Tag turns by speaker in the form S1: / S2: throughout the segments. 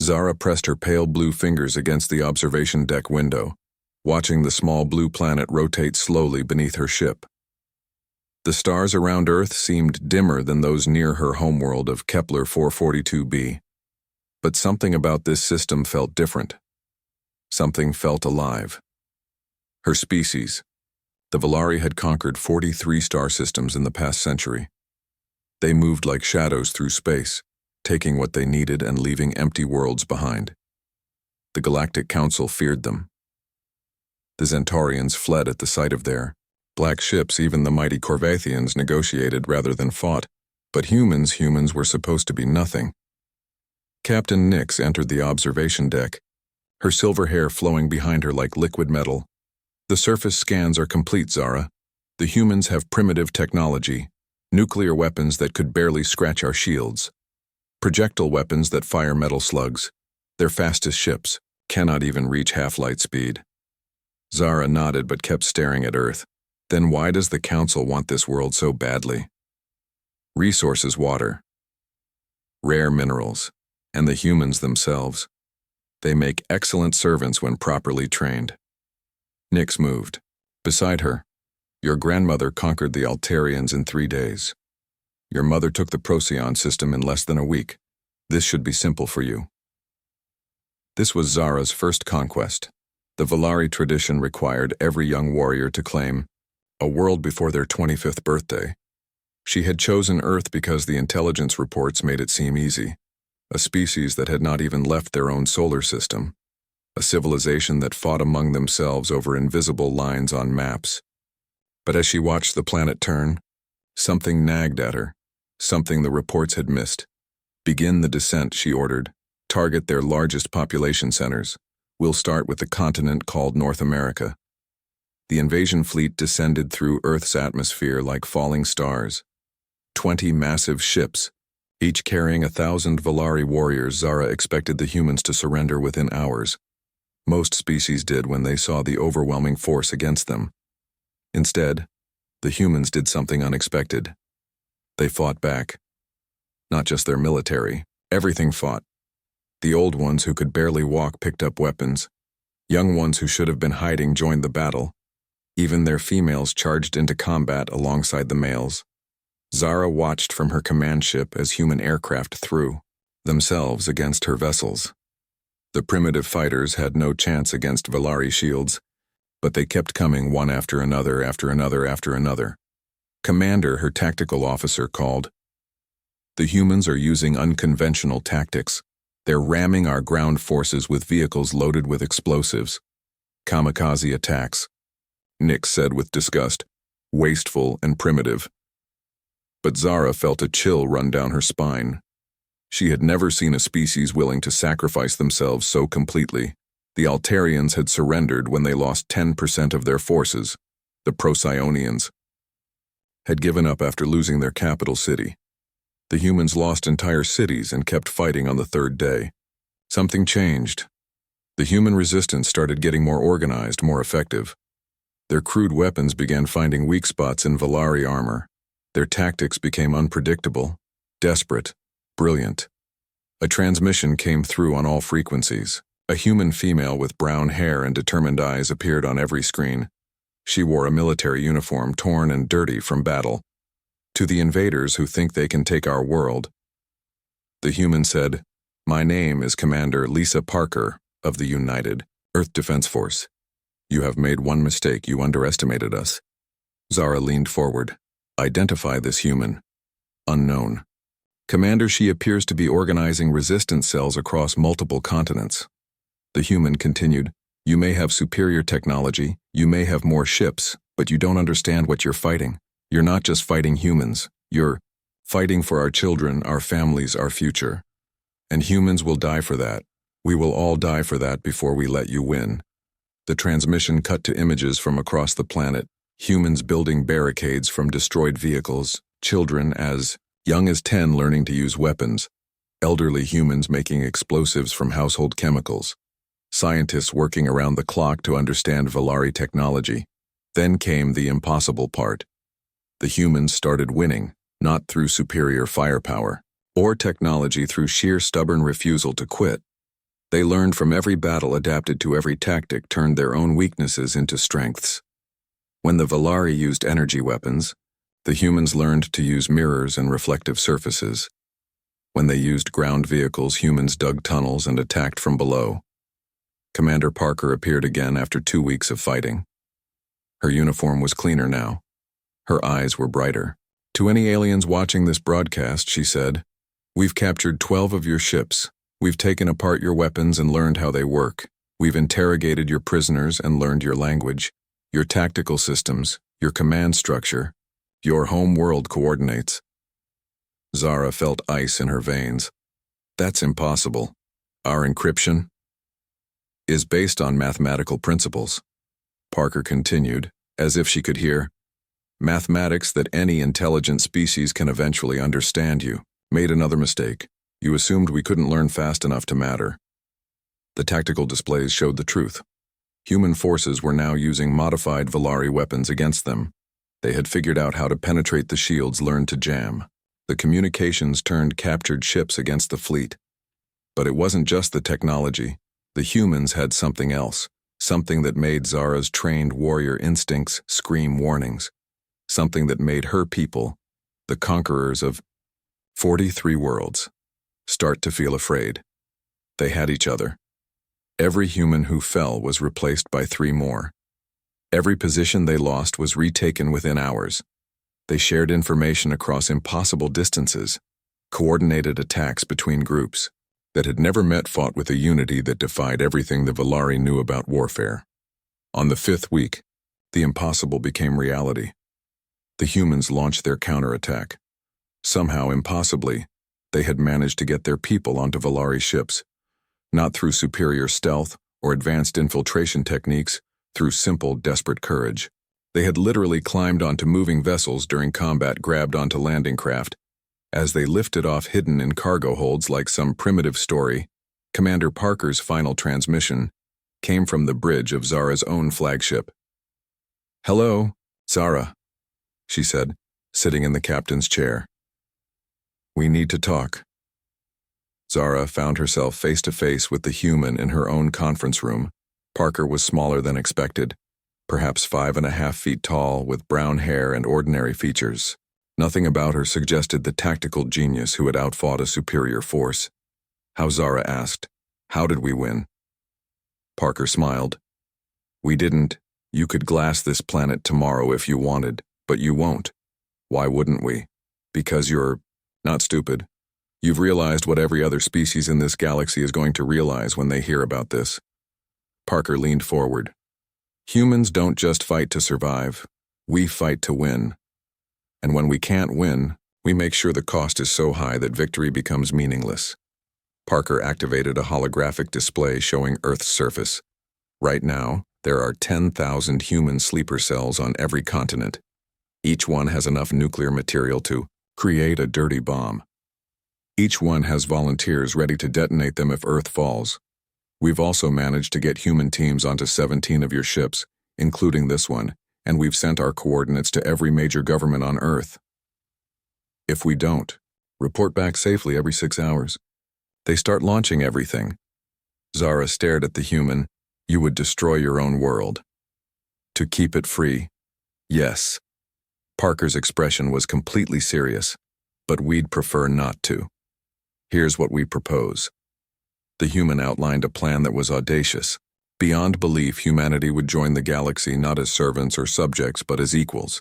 S1: Zara pressed her pale blue fingers against the observation deck window, watching the small blue planet rotate slowly beneath her ship. The stars around Earth seemed dimmer than those near her homeworld of Kepler 442b. But something about this system felt different. Something felt alive. Her species, the Volari, had conquered 43 star systems in the past century. They moved like shadows through space, taking what they needed and leaving empty worlds behind. The Galactic Council feared them. The Centaurians fled at the sight of their black ships. Even the mighty Corvathians negotiated rather than fought. But humans were supposed to be nothing. Captain Nix entered the observation deck, her silver hair flowing behind her like liquid metal. The surface scans are complete, Zara. The humans have primitive technology, nuclear weapons that could barely scratch our shields, projectile weapons that fire metal slugs. Their fastest ships cannot even reach half-light speed. Zara nodded but kept staring at Earth. Then why does the Council want this world so badly? Resources: water, rare minerals, and the humans themselves. They make excellent servants when properly trained. Nix moved. Beside her, your grandmother conquered the Altarians in 3 days. Your mother took the Procyon system in less than a week. This should be simple for you. This was Zara's first conquest. The Volari tradition required every young warrior to claim a world before their 25th birthday. She had chosen Earth because the intelligence reports made it seem easy. A species that had not even left their own solar system. A civilization that fought among themselves over invisible lines on maps. But as she watched the planet turn, something nagged at her, something the reports had missed. Begin the descent, she ordered. Target their largest population centers. We'll start with the continent called North America. The invasion fleet descended through Earth's atmosphere like falling stars. 20 massive ships, each carrying 1,000 Volari warriors. Zara expected the humans to surrender within hours. Most species did when they saw the overwhelming force against them. Instead, the humans did something unexpected. They fought back. Not just their military, everything fought. The old ones who could barely walk picked up weapons. Young ones who should have been hiding joined the battle. Even their females charged into combat alongside the males. Zara watched from her command ship as human aircraft threw themselves against her vessels. The primitive fighters had no chance against Volari shields, but they kept coming one after another, after another, after another. Commander, her tactical officer, called. The humans are using unconventional tactics. They're ramming our ground forces with vehicles loaded with explosives. Kamikaze attacks, Nix said with disgust. Wasteful and primitive. But Zara felt a chill run down her spine. She had never seen a species willing to sacrifice themselves so completely. The Altarians had surrendered when they lost 10% of their forces. The Procyonians had given up after losing their capital city. The humans lost entire cities and kept fighting on the 3rd day. Something changed. The human resistance started getting more organized, more effective. Their crude weapons began finding weak spots in Volari armor. Their tactics became unpredictable, desperate, brilliant. A transmission came through on all frequencies. A human female with brown hair and determined eyes appeared on every screen. She wore a military uniform torn and dirty from battle. To the invaders who think they can take our world, the human said, "My name is Commander Lisa Parker of the United Earth Defense Force. You have made one mistake. You underestimated us." Zara leaned forward. "Identify this human." "Unknown." "Commander, she appears to be organizing resistance cells across multiple continents." The human continued, "You may have superior technology, you may have more ships, but you don't understand what you're fighting. You're not just fighting humans. You're fighting for our children, our families, our future. And humans will die for that. We will all die for that before we let you win." The transmission cut to images from across the planet, humans building barricades from destroyed vehicles, children as young as 10 learning to use weapons, elderly humans making explosives from household chemicals, scientists working around the clock to understand Volari technology. Then came the impossible part. The humans started winning, not through superior firepower or technology, through sheer stubborn refusal to quit. They learned from every battle, adapted to every tactic, turned their own weaknesses into strengths. When the Valari used energy weapons, the humans learned to use mirrors and reflective surfaces. When they used ground vehicles, humans dug tunnels and attacked from below. Commander Parker appeared again after 2 weeks of fighting. Her uniform was cleaner now. Her eyes were brighter. To any aliens watching this broadcast, she said, "We've captured 12 of your ships. We've taken apart your weapons and learned how they work. We've interrogated your prisoners and learned your language, your tactical systems, your command structure, your home world coordinates." Zara felt ice in her veins. "That's impossible. Our encryption is based on mathematical principles." Parker continued, as if she could hear, "Mathematics that any intelligent species can eventually understand. You made another mistake. You assumed we couldn't learn fast enough to matter." The tactical displays showed the truth. Human forces were now using modified Valari weapons against them. They had figured out how to penetrate the shields, learned to jam. The communications turned captured ships against the fleet. But it wasn't just the technology. The humans had something else, something that made Zara's trained warrior instincts scream warnings, something that made her people, the conquerors of 43 worlds, start to feel afraid. They had each other. Every human who fell was replaced by 3 more. Every position they lost was retaken within hours. They shared information across impossible distances, coordinated attacks between groups that had never met, fought with a unity that defied everything the Valari knew about warfare. On the 5th week, the impossible became reality. The humans launched their counterattack. Somehow, impossibly, they had managed to get their people onto Valari ships, not through superior stealth or advanced infiltration techniques, through simple, desperate courage. They had literally climbed onto moving vessels during combat, grabbed onto landing craft. As they lifted off, hidden in cargo holds like some primitive story, Commander Parker's final transmission came from the bridge of Zara's own flagship. "Hello, Zara," she said, sitting in the captain's chair. "We need to talk." Zara found herself face to face with the human in her own conference room. Parker was smaller than expected, perhaps 5.5 feet tall, with brown hair and ordinary features. Nothing about her suggested the tactical genius who had outfought a superior force. How, Zara asked. "How did we win?" Parker smiled. "We didn't. You could glass this planet tomorrow if you wanted, but you won't. Why wouldn't we? Because you're not stupid. You've realized what every other species in this galaxy is going to realize when they hear about this." Parker leaned forward. "Humans don't just fight to survive. We fight to win. And when we can't win, we make sure the cost is so high that victory becomes meaningless." Parker activated a holographic display showing Earth's surface. Right now, there are 10,000 human sleeper cells on every continent. Each one has enough nuclear material to create a dirty bomb. Each one has volunteers ready to detonate them if Earth falls. We've also managed to get human teams onto 17 of your ships, including this one, and we've sent our coordinates to every major government on Earth. If we don't, report back safely every 6 hours. They start launching everything. Zara stared at the human. "You would destroy your own world. To keep it free." "Yes." Parker's expression was completely serious, "but we'd prefer not to. Here's what we propose." The human outlined a plan that was audacious. Beyond belief, humanity would join the galaxy not as servants or subjects, but as equals.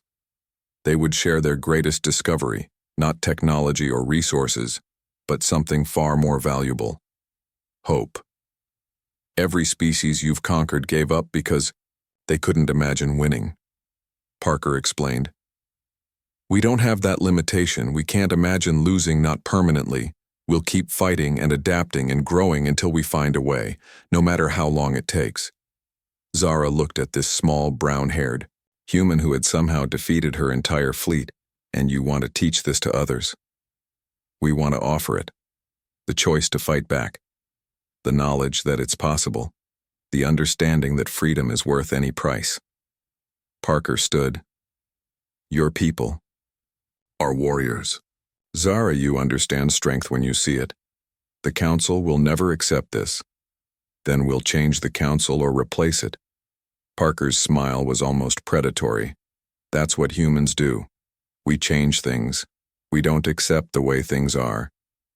S1: They would share their greatest discovery, not technology or resources, but something far more valuable: hope. Every species you've conquered gave up because they couldn't imagine winning. Parker explained. "We don't have that limitation. We can't imagine losing, not permanently. We'll keep fighting and adapting and growing until we find a way, no matter how long it takes." Zara looked at this small, brown-haired human who had somehow defeated her entire fleet. "And you want to teach this to others?" "We want to offer it. The choice to fight back. The knowledge that it's possible. The understanding that freedom is worth any price." Parker stood. "Your people are warriors. Zara, you understand strength when you see it. The Council will never accept this. Then we'll change the council or replace it. Parker's smile was almost predatory. That's what humans do. We change things. We don't accept the way things are.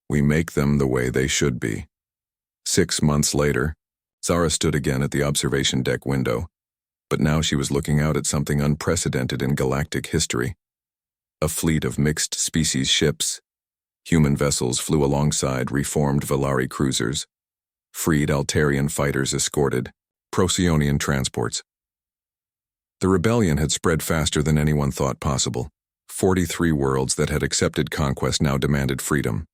S1: We make them the way they should be. 6 months later, Zara stood again at the observation deck window, but now she was looking out at something unprecedented in galactic history. A fleet of mixed-species ships. Human vessels flew alongside reformed Valari cruisers. Freed Altarian fighters escorted Procyon transports. The rebellion had spread faster than anyone thought possible. 43 worlds that had accepted conquest now demanded freedom.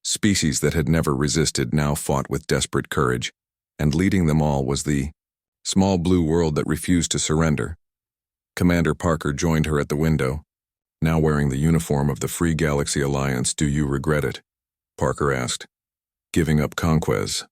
S1: Species that had never resisted now fought with desperate courage, and leading them all was the small blue world that refused to surrender. Commander Parker joined her at the window. Now wearing the uniform of the Free Galaxy Alliance, do you regret it? Parker asked. Giving up conquest.